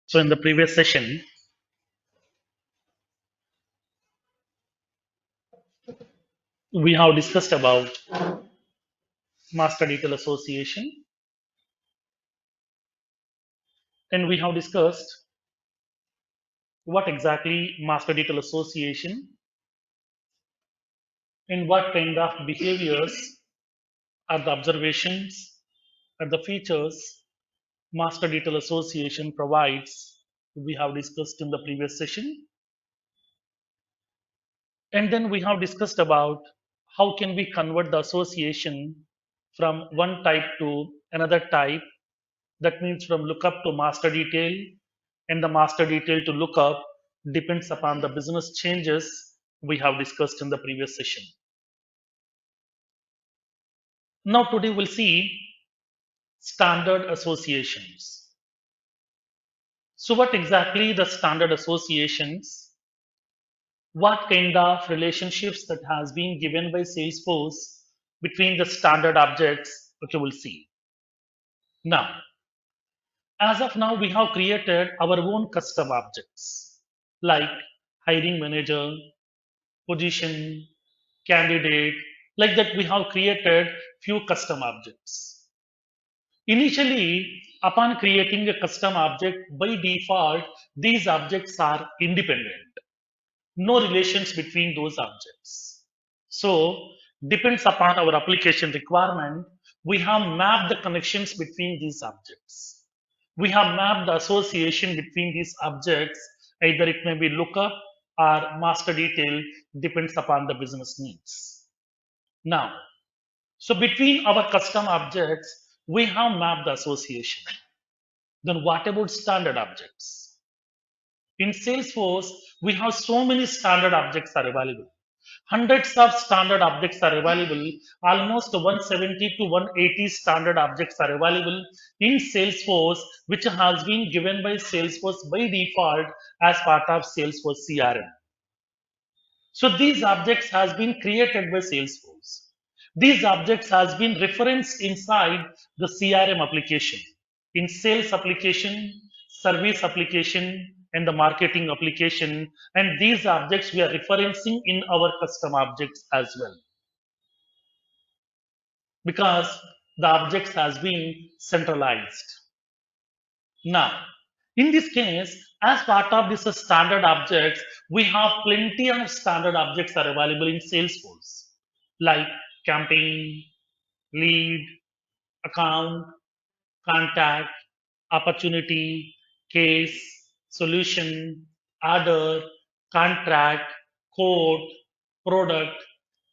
So in the previous session, we have discussed about master detail association, and we have discussed what exactly master detail association and what kind of behaviors are the observations are the features master detail association provides. We have discussed in the previous session, and then we have discussed about how can we convert the association from one type to another type. That means from lookup to master detail, and the master detail to lookup depends upon the business changes we have discussed in the previous session. Now today we'll see standard associations. So what exactly the standard associations? What kind of relationships that has been given by Salesforce between the standard objects? Okay, we'll see. Now, as of now, we have created our own custom objects like hiring manager, position, candidate, like that we have created few custom objects. Initially, upon creating a custom object, by default, these objects are independent. No relations between those objects. So, depends upon our application requirement, we have mapped the connections between these objects. We have mapped the association between these objects, either it may be lookup or master detail, depends upon the business needs. Now, so between our custom objects, we have mapped the association. Then what about standard objects? In Salesforce, we have so many standard objects are available. Hundreds of standard objects are available. Almost 170 to 180 standard objects are available in Salesforce, which has been given by Salesforce by default as part of Salesforce CRM. So these objects has been created by Salesforce. These objects has been referenced inside the CRM application, in sales application, service application, and the marketing application. And these objects we are referencing in our custom objects as well, because the objects has been centralized. Now, in this case, as part of this standard objects, we have plenty of standard objects are available in Salesforce, like campaign, lead, account, contact, opportunity, case, solution, order, contract, quote, product,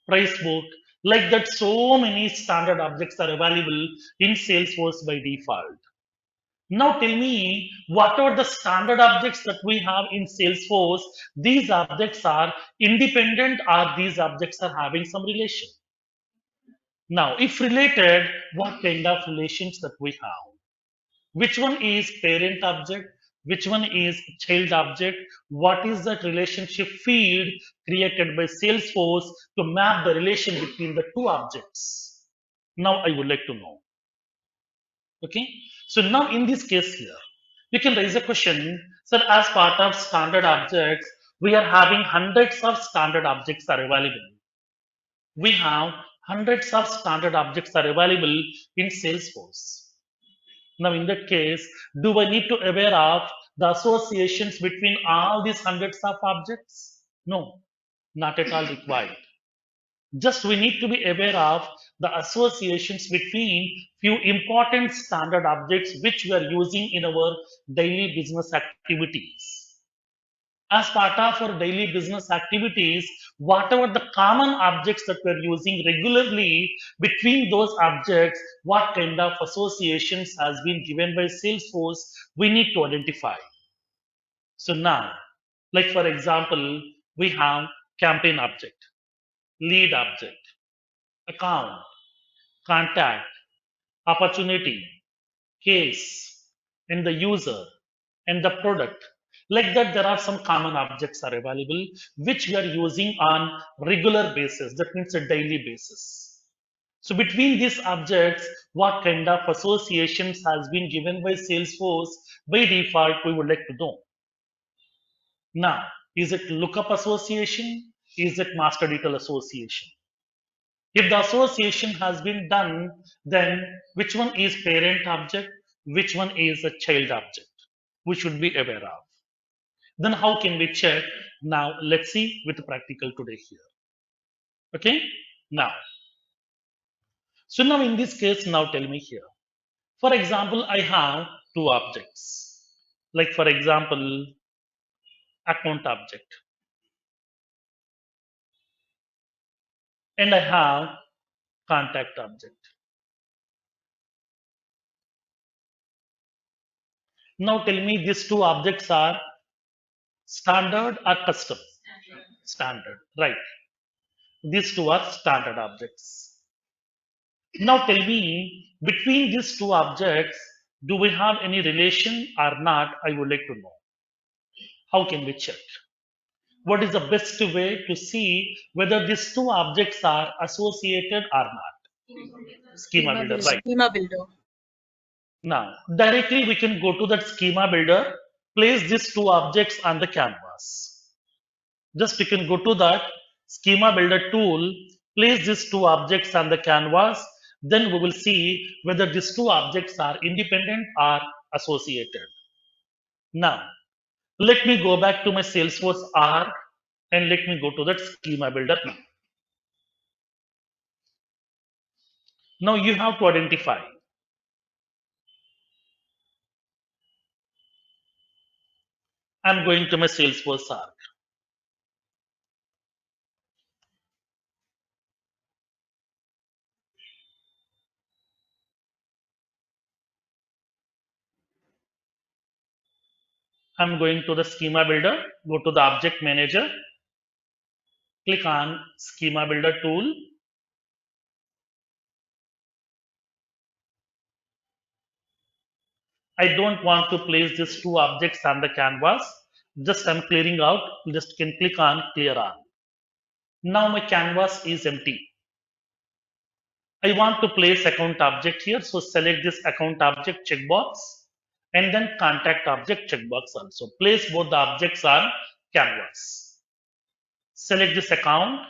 price book. Like that, so many standard objects are available in Salesforce by default. Now tell me, what are the standard objects that we have in Salesforce? These objects are independent or these objects are having some relation? Now, if related, what kind of relations that we have? Which one is parent object? Which one is child object? What is that relationship field created by Salesforce to map the relation between the two objects? Now I would like to know. Okay. So now in this case here, you can raise a question. So as part of standard objects, we are having hundreds of standard objects are available. We have hundreds of standard objects are available in Salesforce. Now in that case, do I need to aware of the associations between all these hundreds of objects? No, not at all required. Just we need to be aware of the associations between few important standard objects which we are using in our daily business activities. As part of our daily business activities, whatever the common objects that we're using regularly, between those objects, what kind of associations has been given by Salesforce, we need to identify. So now, like for example, we have campaign object, lead object, account, contact, opportunity, case, and the user, and the product. Like that, there are some common objects are available which we are using on regular basis. That means a daily basis. So between these objects, what kind of associations has been given by Salesforce by default, we would like to know. Now, is it lookup association? Is it master detail association? If the association has been done, then which one is parent object? Which one is a child object? We should be aware of. Then how can we check? Now, let's see with the practical today here. Okay? Now, so now in this case, now tell me here. For example, I have two objects. Like for example, account object. And I have contact object. Now tell me these two objects are standard or custom? Standard, right. These two are standard objects. Now tell me, between these two objects, do we have any relation or not? I would like to know. How can we check? What is the best way to see whether these two objects are associated or not? Schema builder, right. Schema builder. Now, directly we can go to that schema builder, place these two objects on the canvas. Just you can go to that schema builder tool, place these two objects on the canvas, then we will see whether these two objects are independent or associated. Now, let me go back to my Salesforce R and let me go to that schema builder now. Now you have to identify. I'm going to my Salesforce R. I'm going to the schema builder, go to the object manager, click on schema builder tool. I don't want to place these two objects on the canvas. Just I'm clearing out, just can click on clear all. Now my canvas is empty. I want to place account object here, so select this account object checkbox and then contact object checkbox also. Place both the objects on canvas. Select this account.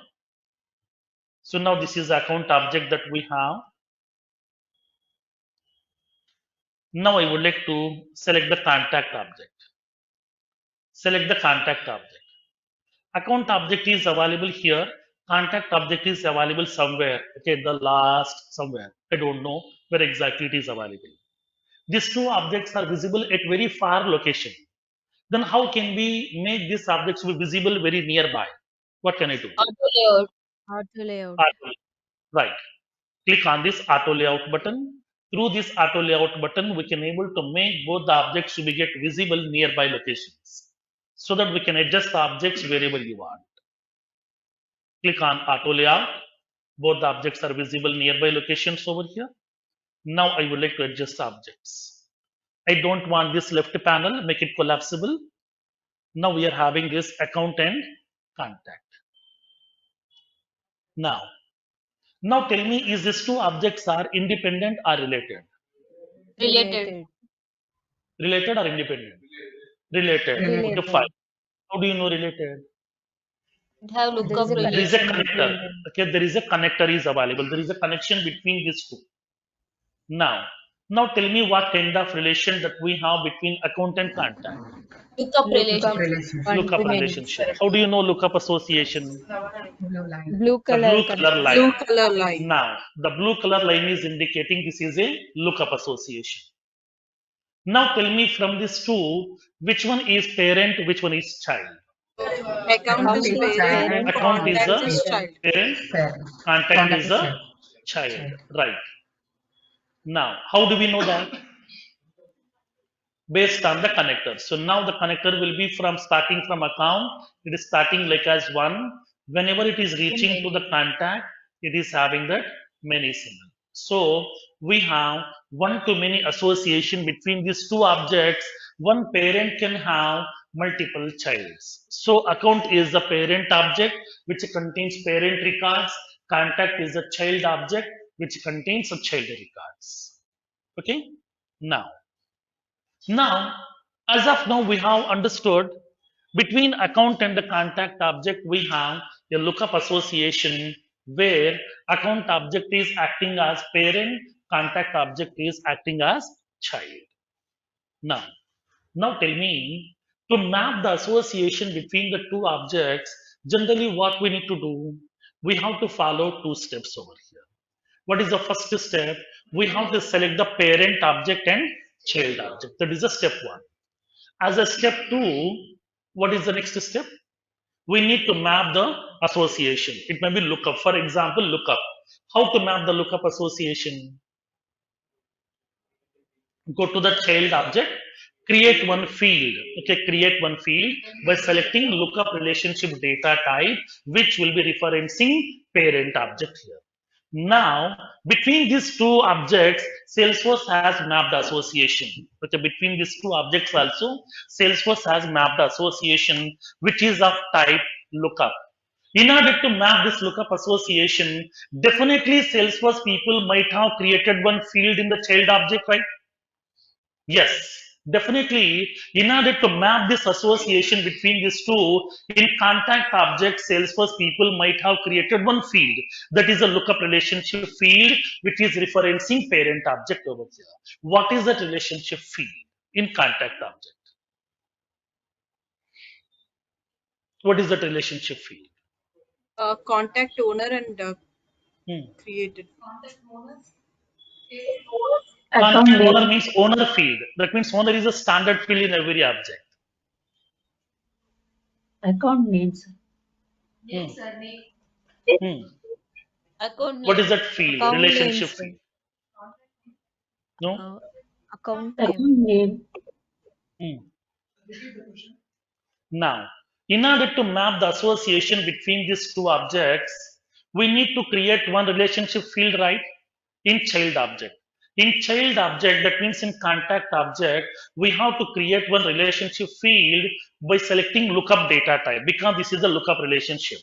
So now this is the account object that we have. Now I would like to select the contact object. Select the contact object. Account object is available here. Contact object is available somewhere. Okay, the last somewhere. I don't know where exactly it is available. These two objects are visible at very far location. Then how can we make these objects be visible very nearby? What can I do? Auto layout. Auto layout. Right. Click on this auto layout button. Through this auto layout button, we can able to make both the objects to be get visible nearby locations, so that we can adjust the objects wherever you want. Click on auto layout. Both the objects are visible nearby locations over here. Now I would like to adjust the objects. I don't want this left panel, make it collapsible. Now we are having this account and contact. Now tell me, is these two objects are independent or related? Related. Related or independent? Related. Related. Okay, fine. How do you know related? It have lookup There There is a relation. connector. Okay, there is a connector is available. There is a connection between these two. Now tell me what kind of relation that we have between account and contact. Lookup Lookup. relation. Lookup One to many. relationship. How do you know lookup association? Blue The color. blue color line. Blue color line. Now, the blue color line is indicating this is a lookup association. Now tell me from these two, which one is parent, which one is child? Account is parent. Account is Contact a is child. parent, contact is a child. Right. Now, how do we know that? Based on the connector. So now the connector will be from starting from account. It is starting like as one. Whenever it is reaching to the contact, it is having that many symbol. So we have one to many association between these two objects. One parent can have multiple childs. So account is the parent object which contains parent records. Contact is a child object which contains a child records. Okay. Now, as of now, we have understood between account and the contact object, we have a lookup association where account object is acting as parent, contact object is acting as child. Now, now tell me, to map the association between the two objects, generally what we need to do? We have to follow two steps over here. What is the first step? We have to select the parent object and child object. That is the step one. As a step two, what is the next step? We need to map the association. It may be lookup. For example, lookup. How to map the lookup association? Go to the child object, create one field. Okay, create one field by selecting lookup relationship data type, which will be referencing parent object here. Now, between these two objects, Salesforce has mapped association. Okay, between these two objects also, Salesforce has mapped association, which is of type lookup. In order to map this lookup association, definitely Salesforce people might have created one field in the child object, right? Yes, definitely. In order to map this association between these two, in contact object, Salesforce people might have created one field that is a lookup relationship field, which is referencing parent object over here. What is that relationship field in contact object? What is that relationship field? Contact owner and created. Contact owner means owner field. That means owner is a standard field in every object. Account names. Account What is that field? Account Relationship names. field. No? Account Account name. name. Now, in order to map the association between these two objects, we need to create one relationship field, right? In child object. In child object, that means in contact object, we have to create one relationship field by selecting lookup data type because this is a lookup relationship.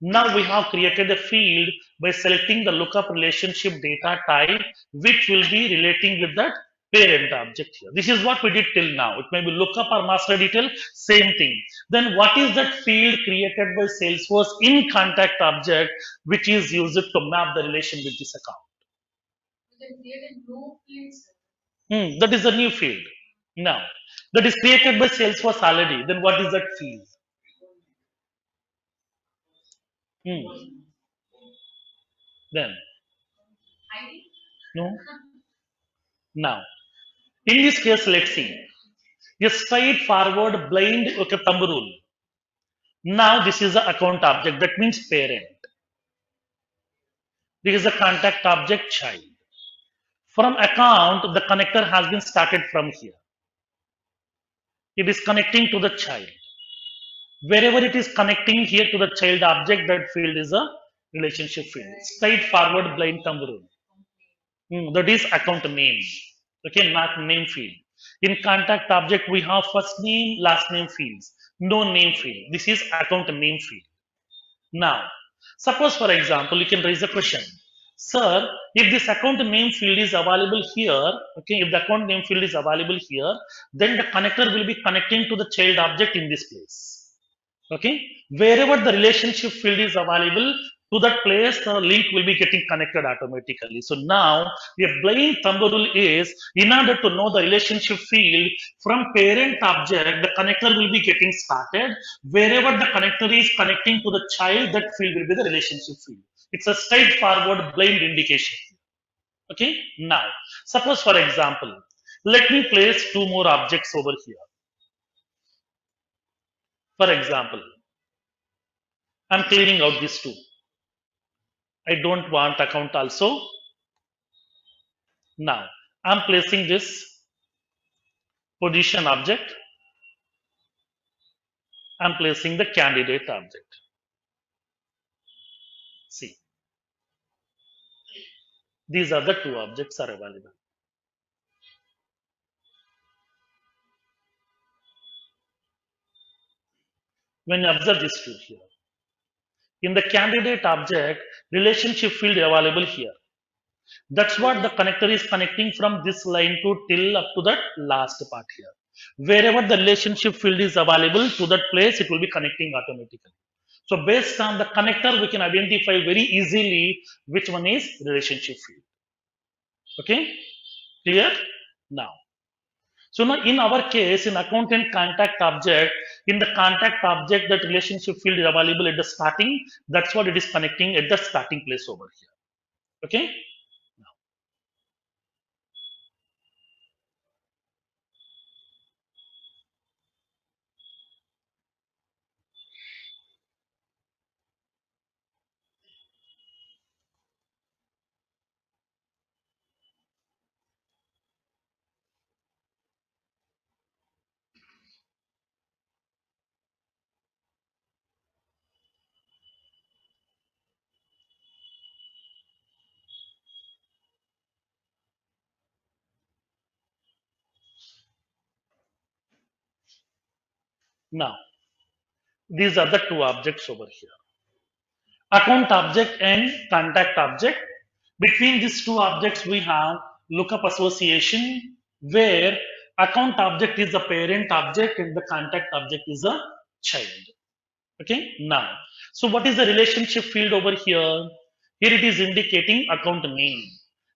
Now we have created a field by selecting the lookup relationship data type, which will be relating with that parent object here. This is what we did till now. It may be lookup or master detail, same thing. Then what is that field created by Salesforce in contact object, which is used to map the relation with this account? That is a new field. Now, that is created by Salesforce already. Then what is that field? Then, no? Now, in this case, let's see. A straightforward blind thumb rule. Now, this is the account object. That means parent. This is the contact object child. From account, the connector has been started from here. It is connecting to the child. Wherever it is connecting here to the child object, that field is a relationship field. Straightforward blind thumb rule. That is account name. Okay, not name field. In contact object, we have first name, last name fields. No name field. This is account name field. Now, suppose for example, you can raise a question. Sir, if this account name field is available here, okay, if the account name field is available here, then the connector will be connecting to the child object in this place. Okay, wherever the relationship field is available, to that place, the link will be getting connected automatically. So now, a blind thumb rule is, in order to know the relationship field from parent object, the connector will be getting started. Wherever the connector is connecting to the child, that field will be the relationship field. It's a straightforward blind indication. Okay, now, suppose for example, let me place two more objects over here. For example, I'm clearing out these two. I don't want account also. Now, I'm placing this position object. I'm placing the candidate object. See, these are the two objects are available. When you observe this two here, in the candidate object, relationship field available here. That's what the connector is connecting from this line to till up to that last part here. Wherever the relationship field is available to that place, it will be connecting automatically. So based on the connector, we can identify very easily which one is relationship field. Okay, clear? Now, so now in our case, in account and contact object, in the contact object, that relationship field is available at the starting. That's what it is connecting at the starting place over here. Okay. Now, these are the two objects over here. Account object and contact object. Between these two objects, we have lookup association where account object is the parent object and the contact object is a child. Okay, now, so what is the relationship field over here? Here it is indicating account name.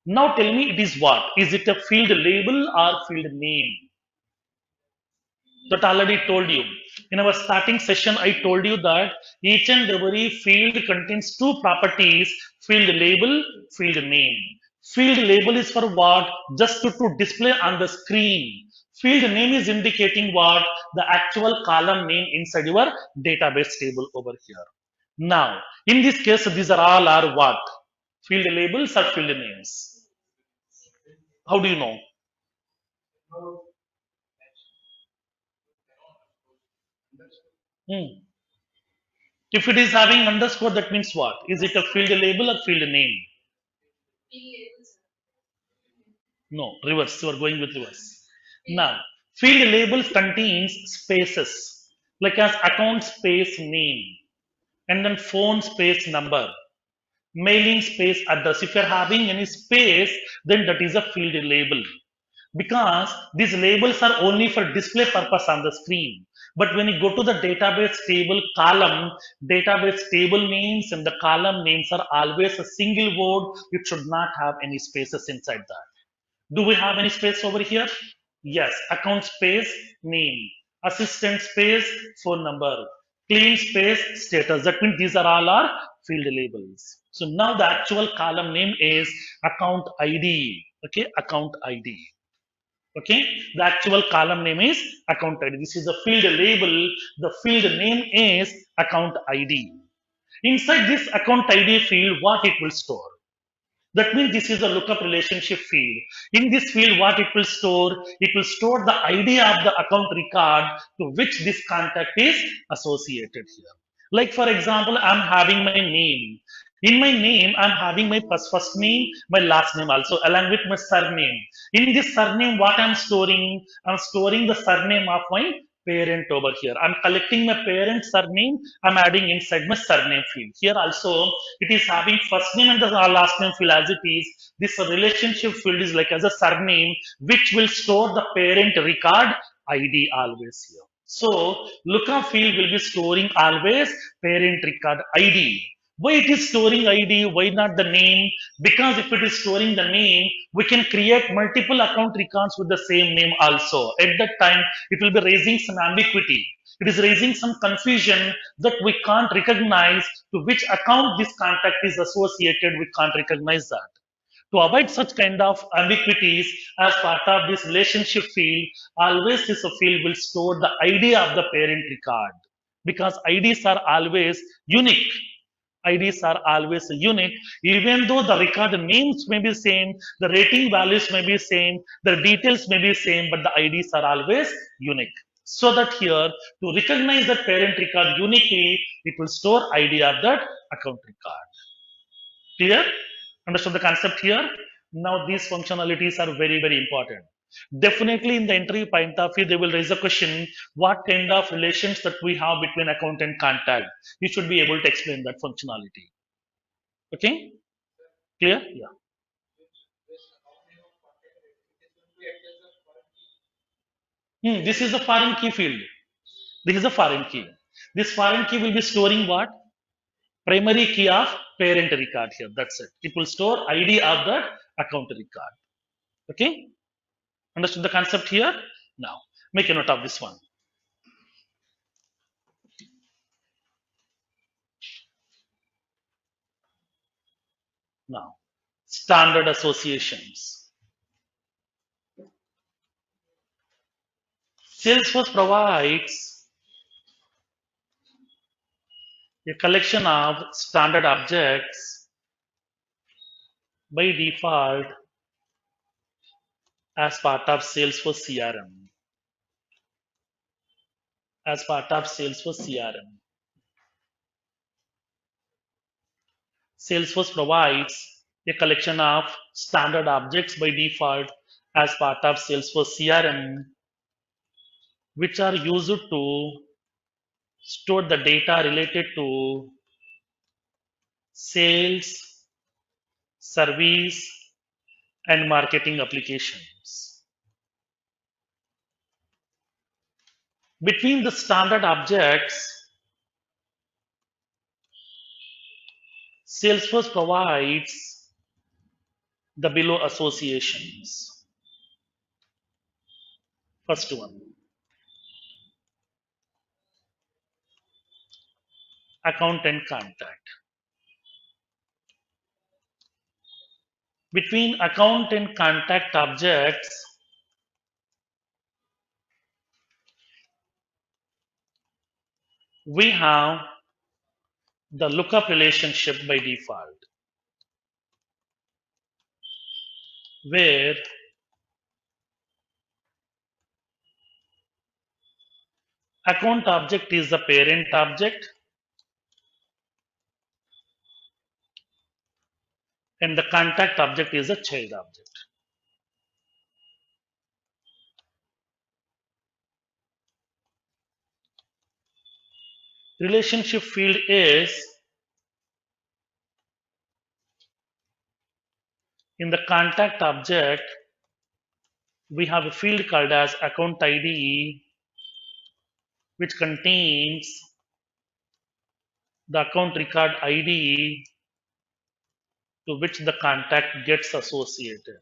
Now tell me it is what? Is it a field label or field name? That already told you. In our starting session, I told you that each and every field contains two properties, field label, field name. Field label is for what? Just to display on the screen. Field name is indicating what? The actual column name inside your database table over here. Now, in this case, these are all are what? Field labels or field names? How do you know? Hmm. If it is having underscore, that means what? Is it a field label or field name? No, reverse. You are going with reverse. Now, field labels contains spaces, like as account space name, and then phone space number, mailing space address. If you are having any space, then that is a field label. Because these labels are only for display purpose on the screen. But when you go to the database table column, database table names and the column names are always a single word. You should not have any spaces inside that. Do we have any space over here? Yes, account space, name, assistant space, phone number, claim space, status. That means these are all our field labels. So now the actual column name is account ID. Okay, account ID. Okay, the actual column name is account ID. This is the field label. The field name is account ID. Inside this account ID field, what it will store? That means this is a lookup relationship field. In this field, what it will store? It will store the ID of the account record to which this contact is associated here. Like for example, I'm having my name. In my name, I'm having my first name, my last name also, along with my surname. In this surname, what I'm storing? I'm storing the surname of my parent over here. I'm collecting my parent's surname. I'm adding inside my surname field. Here also, it is having first name and the last name field as it is. This relationship field is like as a surname, which will store the parent record ID always here. So, lookup field will be storing always parent record ID. Why it is storing ID? Why not the name? Because if it is storing the name, we can create multiple account records with the same name also. At that time, it will be raising some ambiguity. It is raising some confusion that we can't recognize to which account this contact is associated. We can't recognize that. To avoid such kind of ambiguities as part of this relationship field, always this field will store the ID of the parent record because IDs are always unique. IDs are always unique, even though the record names may be same, the rating values may be same, the details may be same, but the IDs are always unique. So that here, to recognize that parent record uniquely, it will store ID of that account record. Clear? Understood the concept here? Now these functionalities are very, very important. Definitely in the interview point of view, they will raise a question, what kind of relations that we have between account and contact? You should be able to explain that functionality. Okay? Clear? Yeah. This is a foreign key field. This is a foreign key. This foreign key will be storing what? Primary key of parent record here. That's it. It will store ID of that account record. Okay? Understood the concept here? Now, make a note of this one. Now, standard associations. Salesforce provides a collection of standard objects by default as part of Salesforce CRM. As part of Salesforce CRM. Salesforce provides a collection of standard objects by default as part of Salesforce CRM, which are used to store the data related to sales, service, and marketing applications. Between the standard objects, Salesforce provides the below associations. First one, account and contact. Between account and contact objects, we have the lookup relationship by default, where account object is the parent object and the contact object is a child object. Relationship field is in the contact object, we have a field called as account ID, which contains the account record ID to which the contact gets associated.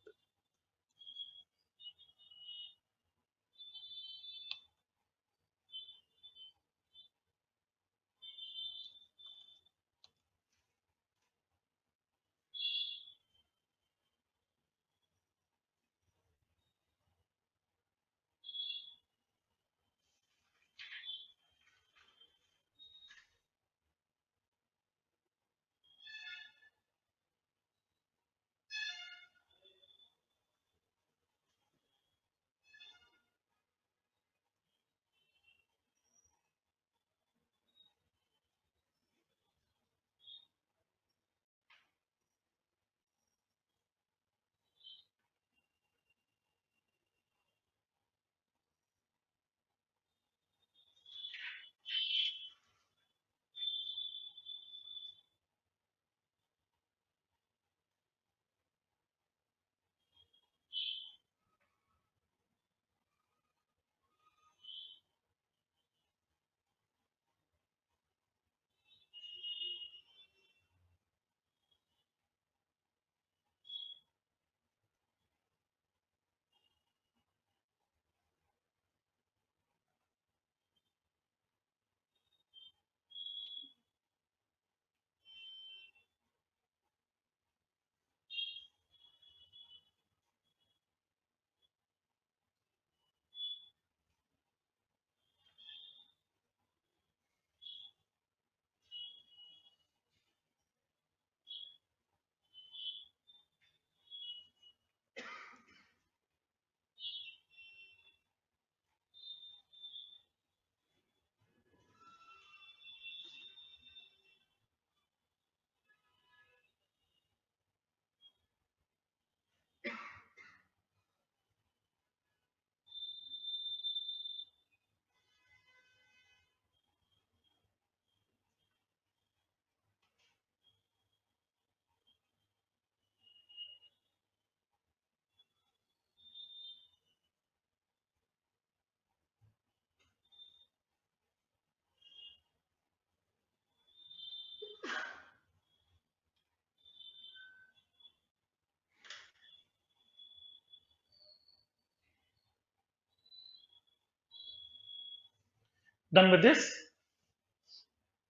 Done with this?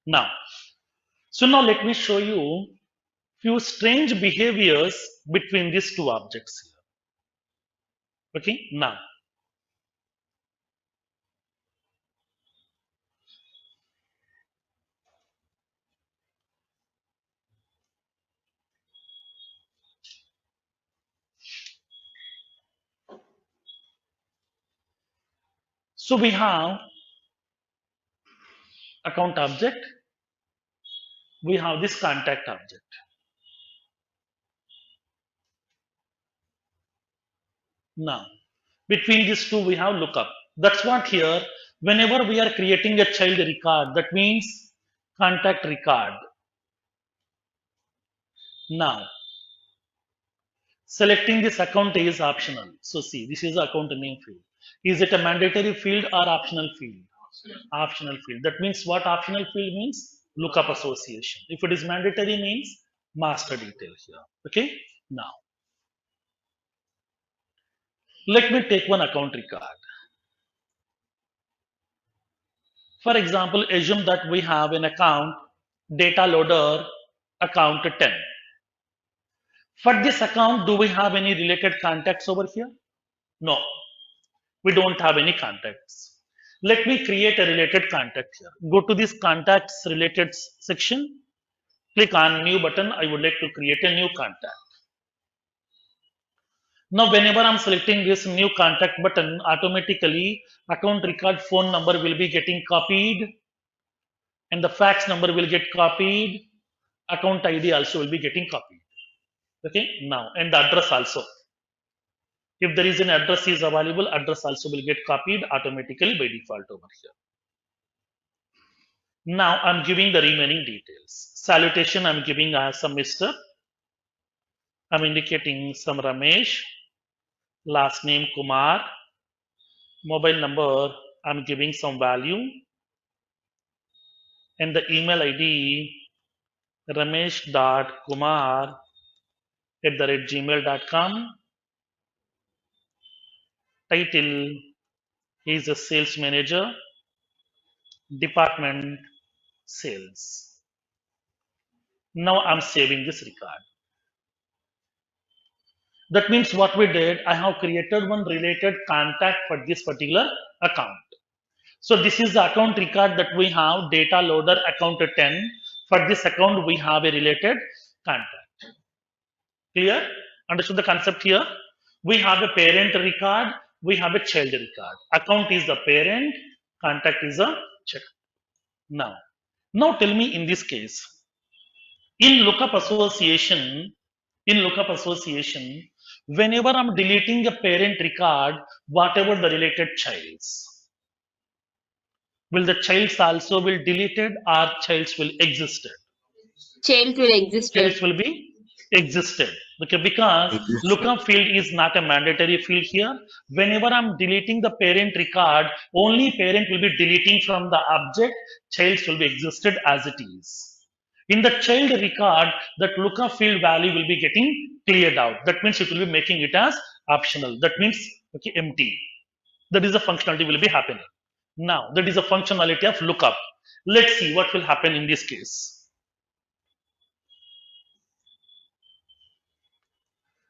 Now, so now let me show you few strange behaviors between these two objects here. Okay, now. So we have account object, we have this contact object. Now, between these two, we have lookup. That's what here, whenever we are creating a child record, that means contact record. Now, selecting this account is optional. So see, this is the account name field. Is it a mandatory field or optional field? Optional field. That means what optional field means? Lookup association. If it is mandatory means master detail here. Okay. Now, let me take one account record. For example, assume that we have an account data loader account 10. For this account, do we have any related contacts over here? No, we don't have any contacts. Let me create a related contact here. Go to this contacts related section. Click on new button. I would like to create a new contact. Now, whenever I'm selecting this new contact button, automatically account record phone number will be getting copied and the fax number will get copied. Account ID also will be getting copied. Okay, now, and the address also. If there is an address is available, address also will get copied automatically by default over here. Now I'm giving the remaining details. Salutation I'm giving as some Mr. I'm indicating some Ramesh, last name Kumar, mobile number I'm giving some value, and the email ID ramesh.kumar@gmail.com. Title is a sales manager, department sales. Now I'm saving this record. That means what we did, I have created one related contact for this particular account. So this is the account record that we have, data loader account 10. For this account, we have a related contact. Clear? Understood the concept here? We have a parent record, we have a child record. Account is the parent, contact is a child. Now tell me in this case, in lookup association, whenever I'm deleting a parent record, whatever the related childs, will the childs also will deleted or childs will existed? Child will exist. Childs will be existed. Okay, because lookup field is not a mandatory field here. Whenever I'm deleting the parent record, only parent will be deleting from the object, childs will be existed as it is. In the child record, that lookup field value will be getting cleared out. That means it will be making it as optional. That means okay, empty. That is the functionality will be happening. Now, that is a functionality of lookup. Let's see what will happen in this case.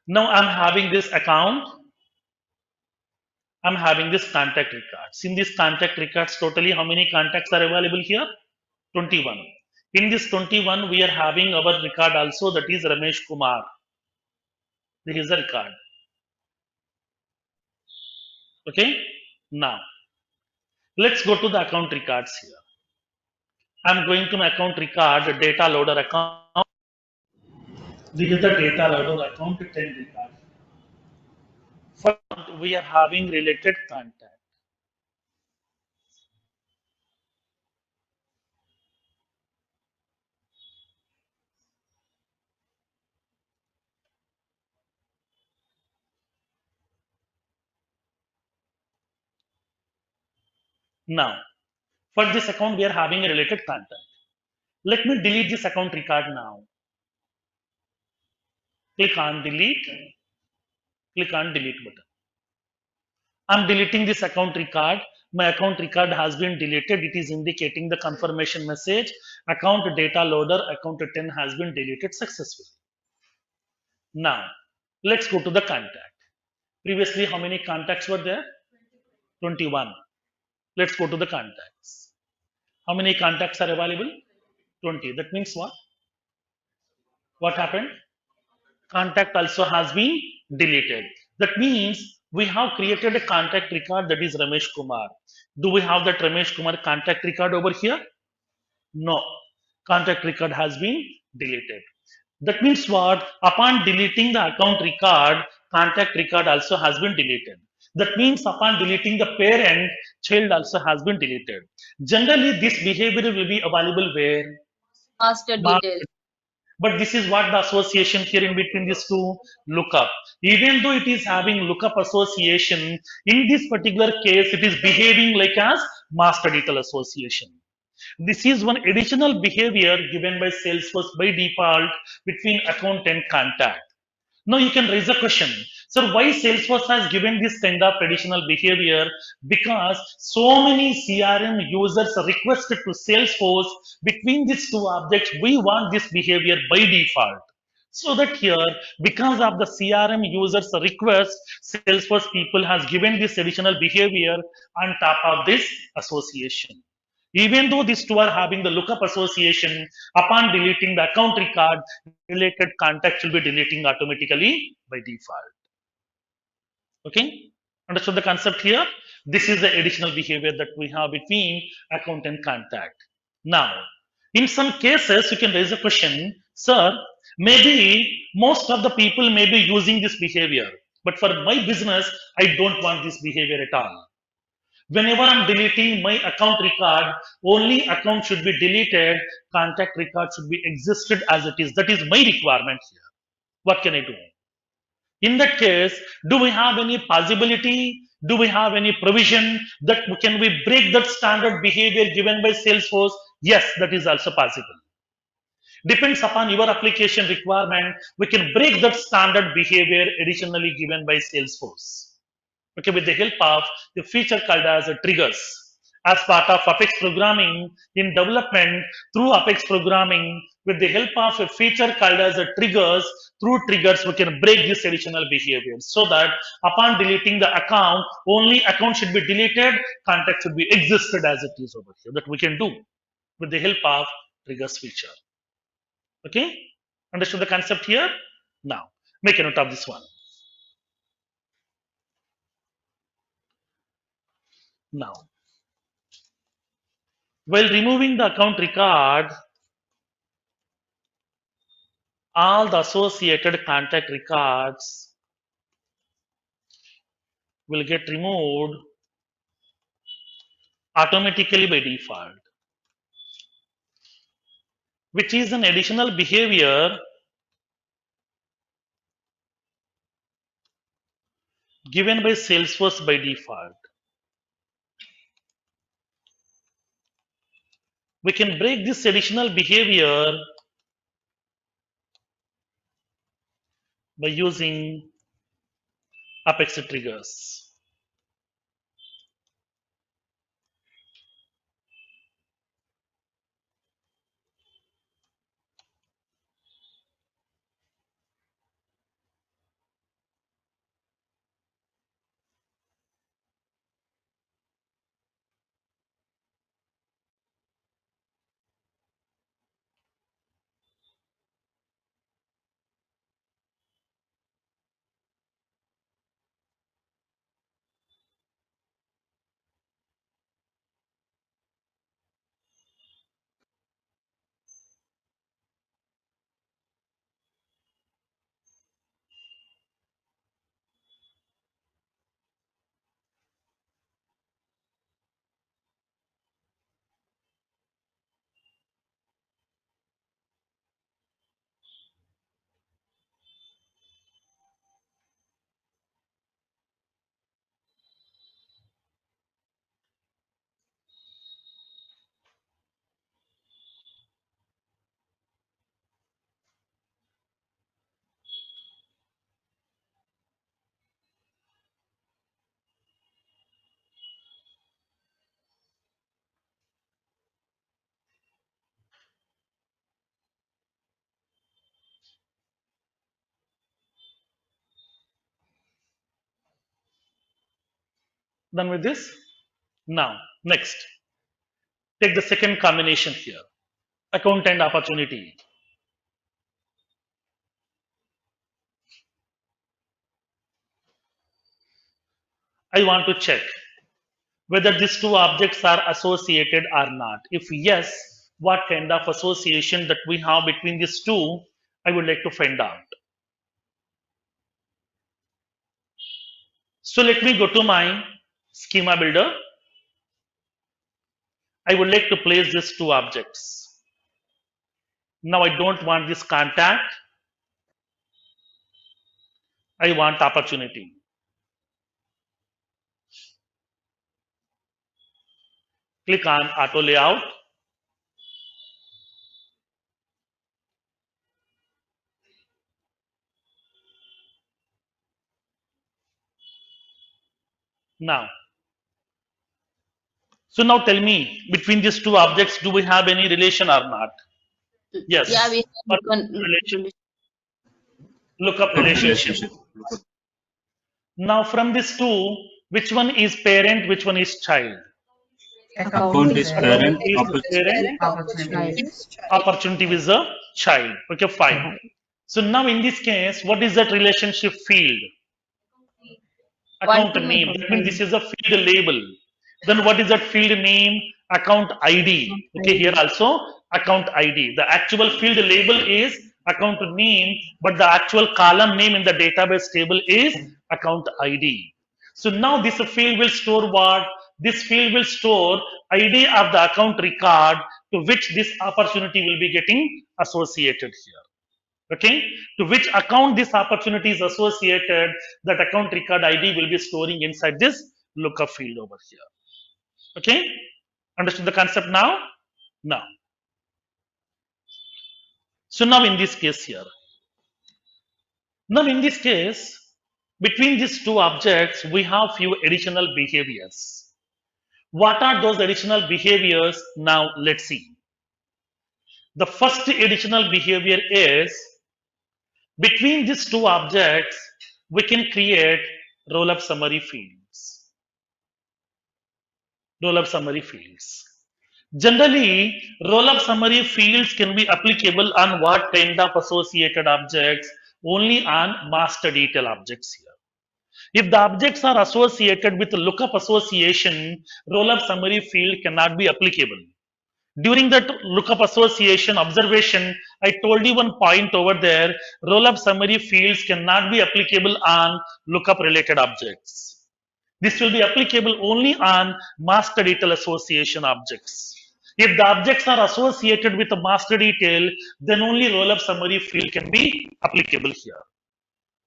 Now I'm having this account. I'm having this contact records. In this contact records, totally how many contacts are available here? 21. In this 21, we are having our record also, that is Ramesh Kumar. This is the record. Okay. Now, let's go to the account records here. I'm going to my account record, data loader account. This is the data loader account 10 record. First, we are having related contact. Now, for this account, we are having a related contact. Let me delete this account record now. Click on delete. Click on delete button. I'm deleting this account record. My account record has been deleted. It is indicating the confirmation message. Account data loader, account 10 has been deleted successfully. Now, let's go to the contact. Previously, how many contacts were there? 21. Let's go to the contacts. How many contacts are available? 20. That means what? What happened? Contact also has been deleted. That means we have created a contact record, that is Ramesh Kumar. Do we have that Ramesh Kumar contact record over here? No. Contact record has been deleted. That means what? Upon deleting the account record, contact record also has been deleted. That means upon deleting the parent, child also has been deleted. Generally, this behavior will be available where? Master details. But this is what the association here in between these two lookup. Even though it is having lookup association, in this particular case, it is behaving like as master detail association. This is one additional behavior given by Salesforce by default between account and contact. Now you can raise a question. So why Salesforce has given this kind of additional behavior? Because so many CRM users requested to Salesforce between these two objects, we want this behavior by default. So that here, because of the CRM users request, Salesforce people has given this additional behavior on top of this association. Even though these two are having the lookup association, upon deleting the account record, related contact will be deleting automatically by default. Okay, understood the concept here? This is the additional behavior that we have between account and contact. Now, in some cases, you can raise a question, sir, maybe most of the people may be using this behavior, but for my business, I don't want this behavior at all. Whenever I'm deleting my account record, only account should be deleted, contact record should be existed as it is. That is my requirement here. What can I do? In that case, do we have any possibility? Do we have any provision that can we break that standard behavior given by Salesforce? Yes, that is also possible. Depends upon your application requirement, we can break that standard behavior additionally given by Salesforce. Okay, with the help of the feature called as triggers. As part of Apex programming in development, through Apex programming, with the help of a feature called as triggers, through triggers we can break this additional behavior so that upon deleting the account, only account should be deleted, contact should be existed as it is over here. That we can do with the help of triggers feature. Okay, understood the concept here? Now, make a note of this one. Now, while removing the account record, all the associated contact records will get removed automatically by default, which is an additional behavior given by Salesforce by default. We can break this additional behavior by using Apex triggers. Done with this? Now, next, take the second combination here, account and opportunity. I want to check whether these two objects are associated or not. If yes, what kind of association that we have between these two, I would like to find out. So let me go to my schema builder. I would like to place these two objects. Now I don't want this contact. I want opportunity. Click on auto layout. Now, so now tell me, between these two objects, do we have any relation or not? Yes. Yeah, we have one Relation. Look up relationship. Now from these two, which one is parent, which one is child? Account is parent. Parent, Opportunity. opportunity is a child. Okay, fine. So now in this case, what is that relationship field? Account One name. That means this is a field label. Then what is that field name? Account ID. Okay, here also account ID. The actual field label is account name, but the actual column name in the database table is account ID. So now this field will store what? This field will store ID of the account record to which this opportunity will be getting associated here. Okay, to which account this opportunity is associated, that account record ID will be storing inside this lookup field over here. Okay, understood the concept now? Now, so now in this case here, now in this case, between these two objects, we have few additional behaviors. What are those additional behaviors? Now let's see. The first additional behavior is, between these two objects, we can create roll-up summary fields. Roll-up summary fields. Generally, roll-up summary fields can be applicable on what kind of associated objects? Only on master detail objects here. If the objects are associated with lookup association, roll-up summary field cannot be applicable. During that lookup association observation, I told you one point over there, roll-up summary fields cannot be applicable on lookup related objects. This will be applicable only on master detail association objects. If the objects are associated with a master detail, then only roll-up summary field can be applicable here.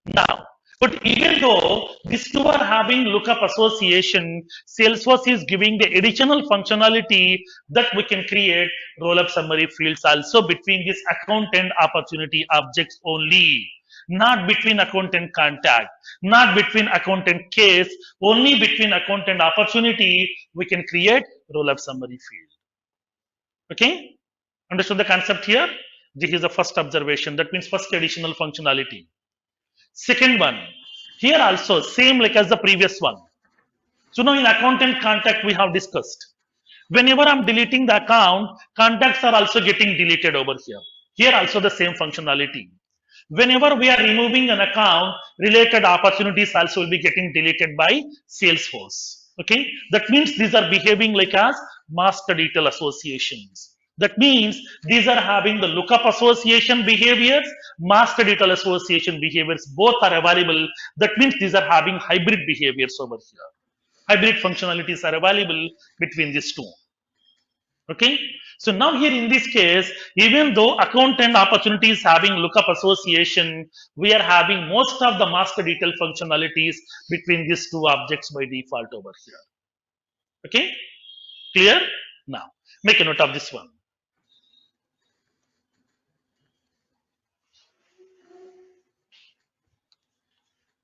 Now, but even though these two are having lookup association, Salesforce is giving the additional functionality that we can create roll-up summary fields also between this account and opportunity objects only. Not between account and contact, not between account and case, only between account and opportunity we can create roll-up summary field. Okay? Understood the concept here? This is the first observation. That means first additional functionality. Second one, here also same like as the previous one. So now in account and contact we have discussed. Whenever I'm deleting the account, contacts are also getting deleted over here. Here also the same functionality. Whenever we are removing an account, related opportunities also will be getting deleted by Salesforce. Okay, that means these are behaving like as master detail associations. That means these are having the lookup association behaviors, master detail association behaviors, both are available. That means these are having hybrid behaviors over here. Hybrid functionalities are available between these two. Okay, so now here in this case, even though account and opportunity is having lookup association, we are having most of the master detail functionalities between these two objects by default over here. Okay, clear? Now, make a note of this one.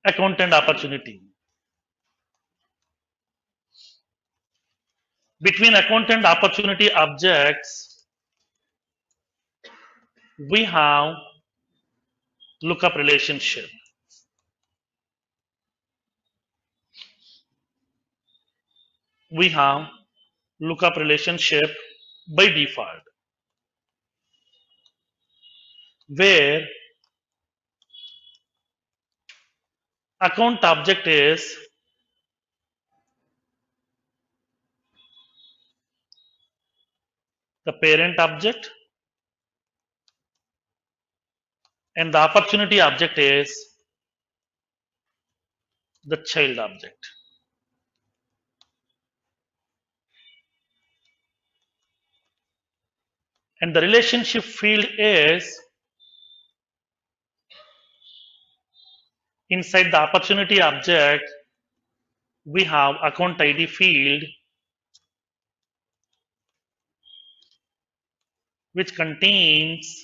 Account and opportunity. Between account and opportunity objects, we have lookup relationship. we have lookup relationship by default, where account object is the parent object and the opportunity object is the child object. And the relationship field is inside the opportunity object, we have account ID field which contains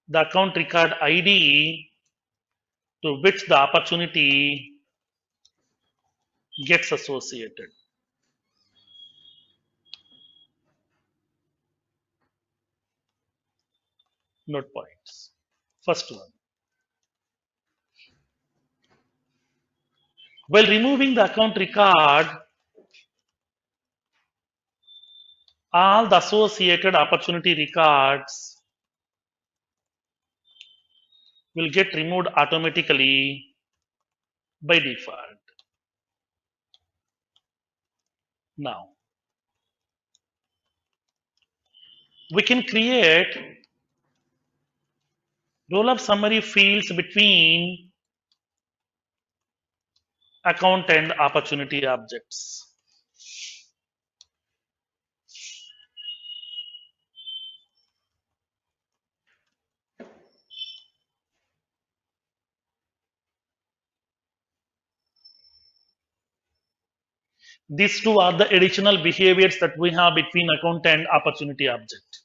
the account record ID to which the opportunity gets associated. Note points. First one. While removing the account record, all the associated opportunity records will get removed automatically by default. Now, we can create roll-up summary fields between account and opportunity objects. These two are the additional behaviors that we have between account and opportunity object.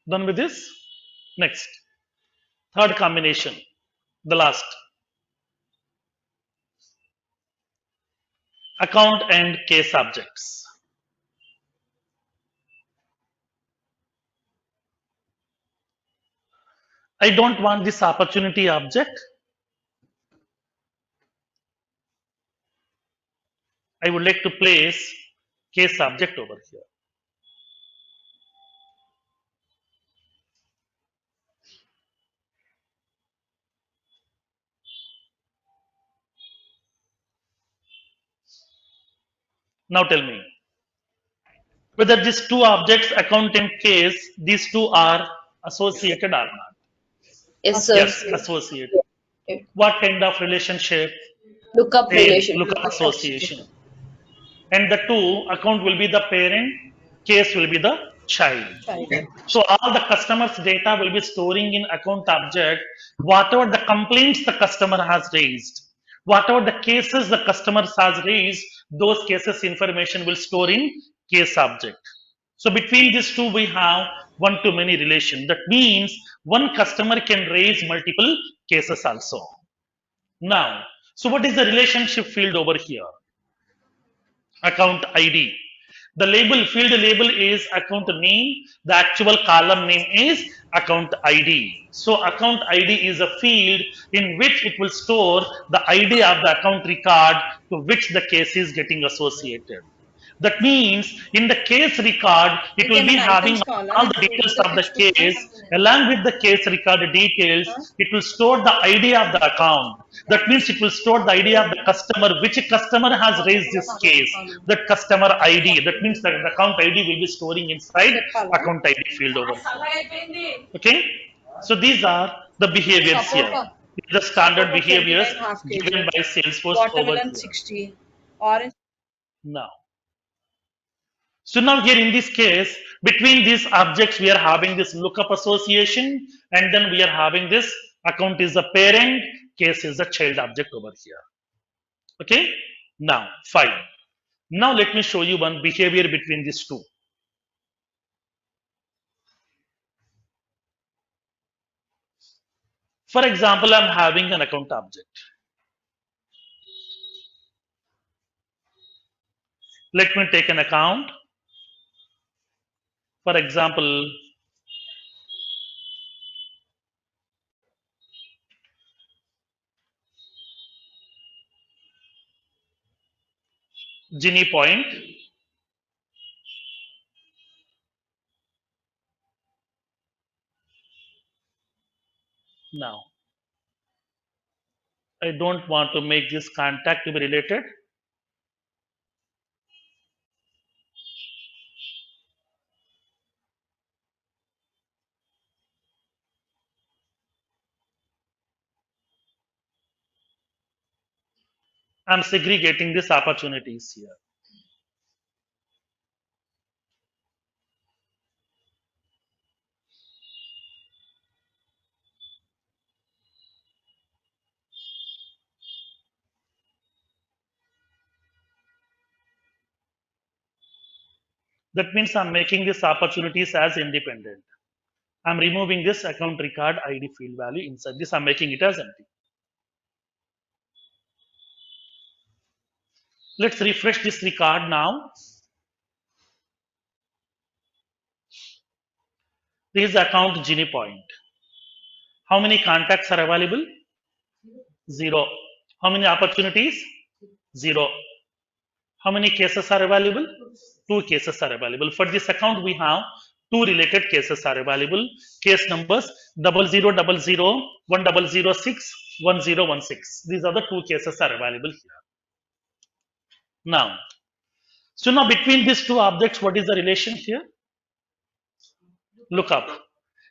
Done with this? Next. Third combination, the last. Account and case objects. I don't want this opportunity object. I would like to place case object over here. Now tell me whether these two objects account in case these two are associated or not. Yes, sir. Yes, associated. What kind of relationship? Lookup Same, relation. lookup association. And the two account will be the parent, case will be the child. So all the customer's data will be storing in account object, whatever the complaints the customer has raised, whatever the cases the customer has raised, those cases information will store in case object. So between these two, we have one to many relation. That means one customer can raise multiple cases also. Now, so what is the relationship field over here? Account ID. The label field label is account name. The actual column name is account ID. So account ID is a field in which it will store the ID of the account record to which the case is getting associated. That means in the case record, it will be having all the details of the case. Along with the case record details, it will store the ID of the account. That means it will store the ID of the customer, which customer has raised this case. That customer ID. That means that the account ID will be storing inside account ID field over here. Okay. So these are the behaviors here. The standard behaviors given by Salesforce over Watermelon here. 60. Orange. Now. So now here in this case, between these objects, we are having this lookup association, and then we are having this account is the parent, case is the child object over here. Okay. Now, fine. Now let me show you one behavior between these two. For example, I'm having an account object. Let me take an account. For example, Ginny Point. Now, I don't want to make this contact to be related. I'm segregating these opportunities here. That means I'm making these opportunities as independent. I'm removing this account record ID field value inside this. I'm making it as empty. Let's refresh this record now. This is account Ginny Point. How many contacts are available? 0. How many opportunities? 0. How many cases are available? 2 cases are available. For this account, we have 2 related cases are available. Case numbers 0000, 1006, 1016. These are the 2 cases are available here. Now, so now between these 2 objects, what is the relation here? Lookup.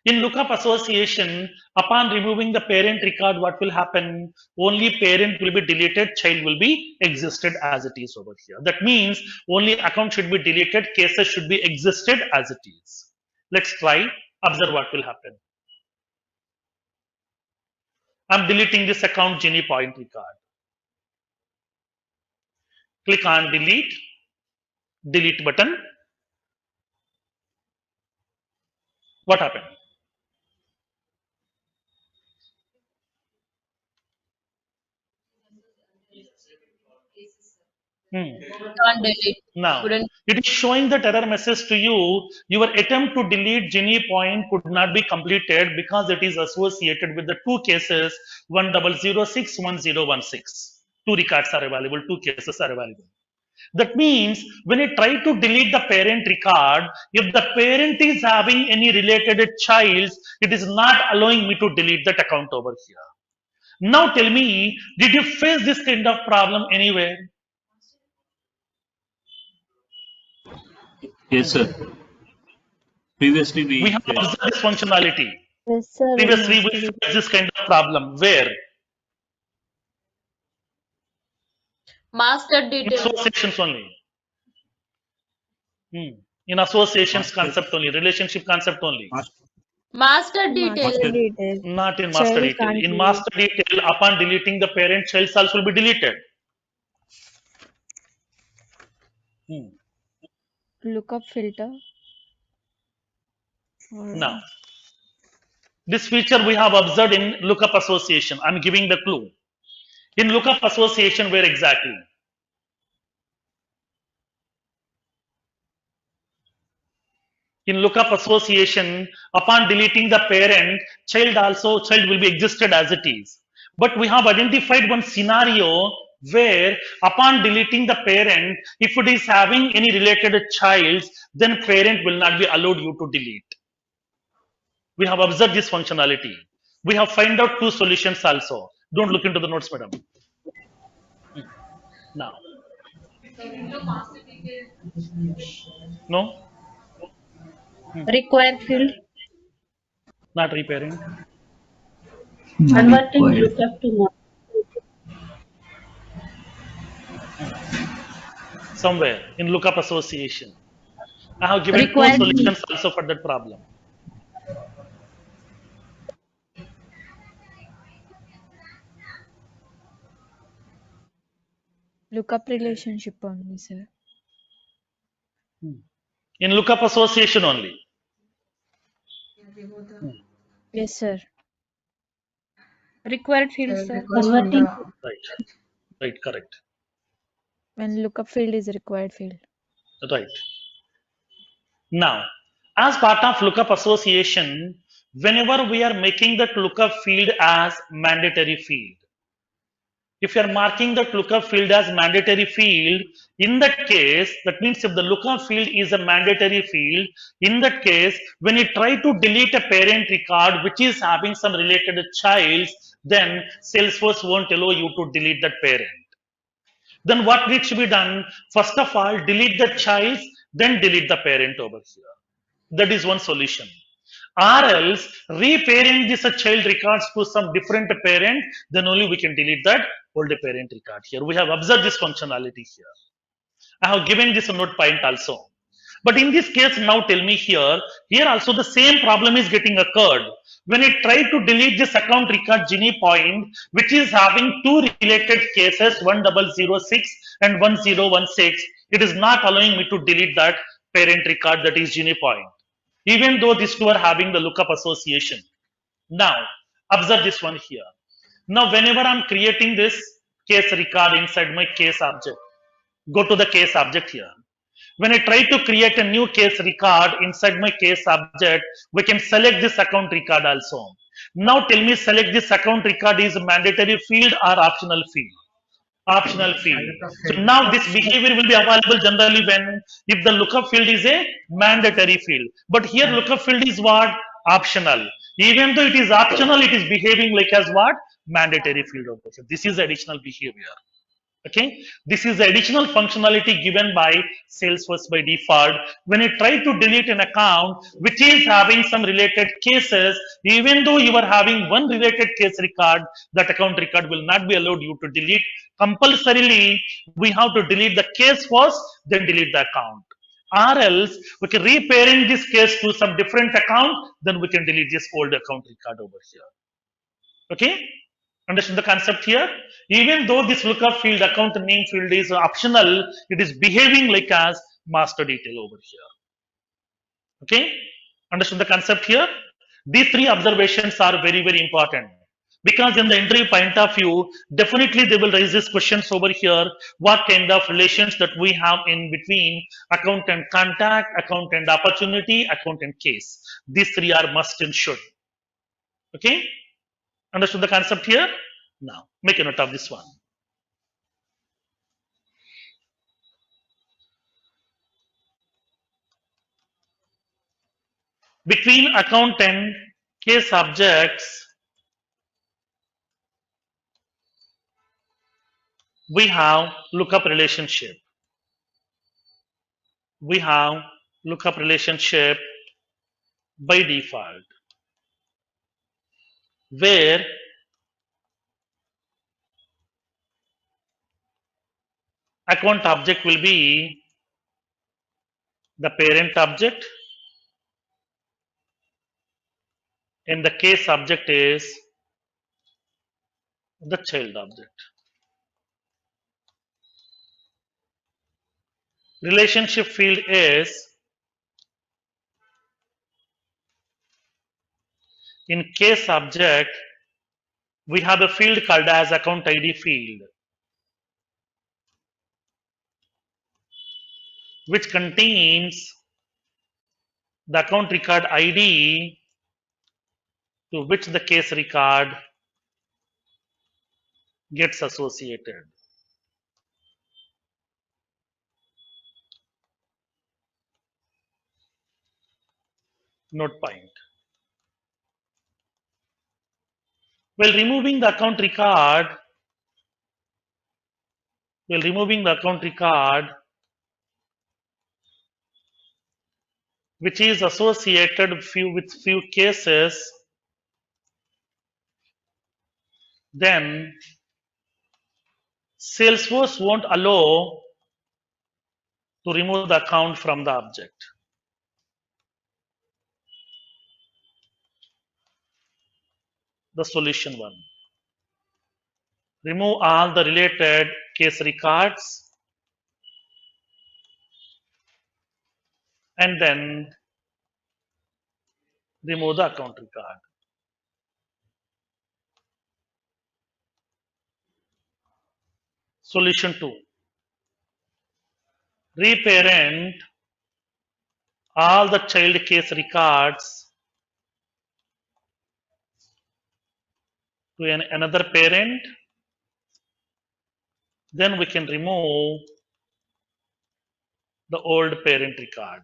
In lookup association, upon removing the parent record, what will happen? Only parent will be deleted, child will be existed as it is over here. That means only account should be deleted, cases should be existed as it is. Let's try, observe what will happen. I'm deleting this account Ginny Point record. Click on delete button. What happened? Can't delete. Now, Couldn't. it is showing that error message to you. Your attempt to delete Ginny Point could not be completed because it is associated with the 2 cases 1006, 1016. 2 records are available, 2 cases are available. That means when I try to delete the parent record, if the parent is having any related child, it is not allowing me to delete that account over here. Now tell me, did you face this kind of problem anywhere? Yes, sir. Previously, We have faced. observed this functionality. Yes, sir. Previously, we Master faced this kind of problem. Where? Master In detail. associations only. In associations Master. concept only, relationship concept only. Master detail. Master detail. Not in master Child detail. can't In delete. master detail, upon deleting the parent, child also will be deleted. Lookup filter. Or Now, this feature we have observed in lookup association. I'm giving the clue. In lookup association, where exactly? In lookup association, upon deleting the parent, child will be existed as it is. But we have identified one scenario where upon deleting the parent, if it is having any related child, then parent will not be allowed you to delete. We have observed this functionality. We have find out two solutions also. Don't look into the notes, madam. Now. No? Required field. Not reparent. Converting lookup to not. Somewhere in lookup association. I have given Required two solutions also for that problem. lookup relationship only, sir. In lookup association only. Yes, sir. Required field, sir. Converting. Right. Right, correct. When lookup field is required field. Right. Now, as part of lookup association, whenever we are making that lookup field as mandatory field, if you are marking that lookup field as mandatory field, in that case, that means if the lookup field is a mandatory field, in that case, when you try to delete a parent record which is having some related child, then Salesforce won't allow you to delete that parent. Then what needs to be done? First of all, delete the child, then delete the parent over here. That is one solution. Or else, reparent this child records to some different parent, then only we can delete that old parent record here. We have observed this functionality here. I have given this note point also. But in this case, now tell me here also the same problem is getting occurred. When I try to delete this account record Gini point, which is having two related cases, 1006 and 1016, it is not allowing me to delete that parent record, that is Gini point. Even though these two are having the lookup association. Now, observe this one here. Now, whenever I'm creating this case record inside my case object, go to the case object here. When I try to create a new case record inside my case object, we can select this account record also. Now tell me, select this account record is a mandatory field or optional field? Optional field. So now this behavior will be available generally when if the lookup field is a mandatory field. But here lookup field is what? Optional. Even though it is optional, it is behaving like as what? Mandatory field over here. This is additional behavior. Okay, this is the additional functionality given by Salesforce by default. When you try to delete an account which is having some related cases, even though you are having one related case record, that account record will not be allowed you to delete. Compulsorily, we have to delete the case first, then delete the account. Or else, we can reparent this case to some different account, then we can delete this old account record over here. Okay? Understand the concept here? Even though this lookup field, account name field is optional, it is behaving like as master detail over here. Okay? Understand the concept here? These three observations are very, very important. Because in the interview point of view, definitely they will raise these questions over here. What kind of relations that we have in between account and contact, account and opportunity, account and case. These three are must and should. Okay? Understood the concept here? Now, make a note of this one. Between account and case objects, we have lookup relationship. We have lookup relationship by default, where account object will be the parent object and the case object is the child object. Relationship field is in case object we have a field called as account ID field, which contains the account record ID to which the case record gets associated. Note point. While removing the account record, which is associated with few cases, then Salesforce won't allow to remove the account from the object. The solution one. Remove all the related case records and then remove the account record. Solution 2. Reparent all the child case records to another parent. Then we can remove the old parent record.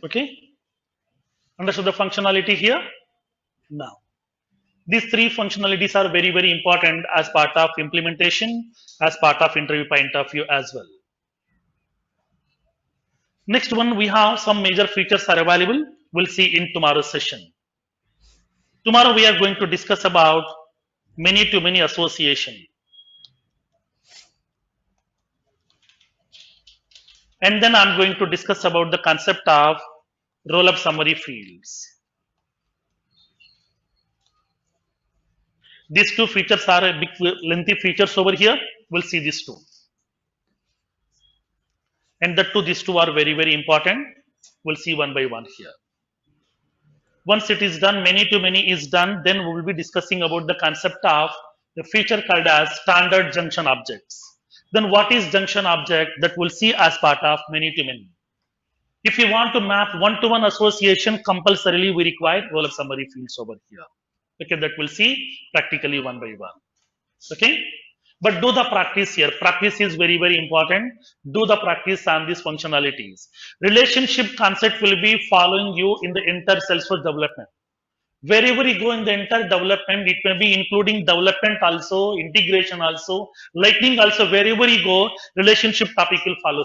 Okay? Understood the functionality here? Now, these three functionalities are very, very important as part of implementation, as part of interview point of view as well. Next one, we have some major features are available. We'll see in tomorrow's session. Tomorrow we are going to discuss about many-to-many association. And then I'm going to discuss about the concept of roll-up summary fields. These two features are a big lengthy features over here. We'll see these two. And these two are very, very important. We'll see one by one here. Once it is done, many-to-many is done, then we will be discussing about the concept of the feature called as standard junction objects. Then what is junction object? That we'll see as part of many-to-many. If you want to map one-to-one association, compulsorily we require roll-up summary fields over here. Okay, that we'll see practically one by one. Okay, but do the practice here. Practice is very, very important. Do the practice on these functionalities. Relationship concept will be following you in the entire Salesforce development. Wherever you go in the entire development, it may be including development also, integration also, lightning also. Wherever you go, relationship topic will follow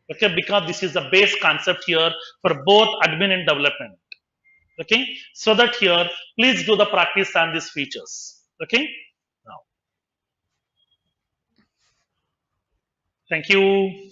you. Okay, because this is the base concept here for both admin and development. Okay, so that here, please do the practice on these features. Okay, now, thank you.